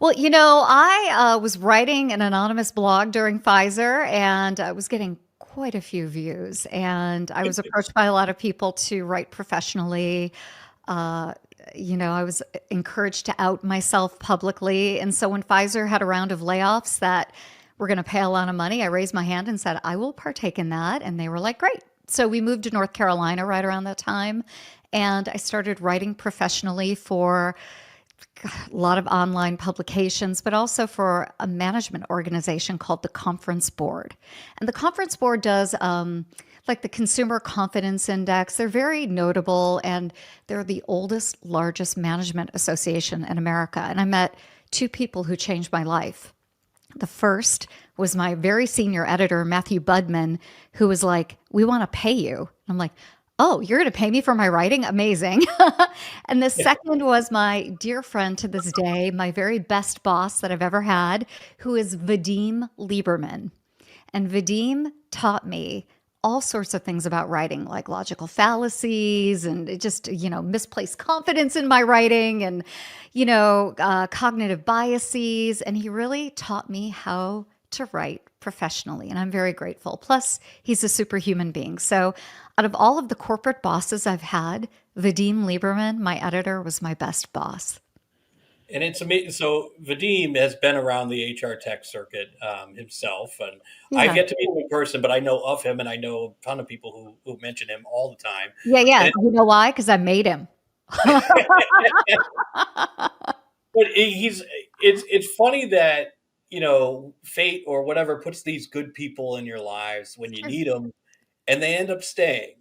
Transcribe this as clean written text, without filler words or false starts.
Well, I was writing an anonymous blog during Pfizer, and I was getting quite a few views. And I was approached by a lot of people to write professionally. Uh, I was encouraged to out myself publicly. And so when Pfizer had a round of layoffs that were going to pay a lot of money, I raised my hand and said, I will partake in that. And they were like, great. So we moved to North Carolina right around that time. And I started writing professionally for a lot of online publications, but also for a management organization called the Conference Board. And the Conference Board does like the Consumer Confidence Index. They're very notable, and they're the oldest, largest management association in America. And I met two people who changed my life. The first was my very senior editor, Matthew Budman, who was like, "We want to pay you." I'm like, "Oh, you're going to pay me for my writing? Amazing." And the second was my dear friend to this day, my very best boss that I've ever had, who is Vadim Lieberman. And Vadim taught me all sorts of things about writing, like logical fallacies and it just, misplaced confidence in my writing and, cognitive biases. And he really taught me how to write professionally. And I'm very grateful. Plus, he's a superhuman being. So, out of all of the corporate bosses I've had, Vadim Lieberman, my editor, was my best boss. And it's amazing. So Vadim has been around the HR tech circuit himself, and I've Yeah. yet to meet him in person, but I know of him, and I know a ton of people who mention him all the time. Yeah, yeah. And You know why? Because I made him. but it's funny that fate or whatever puts these good people in your lives when you Sure. need them, and they end up staying.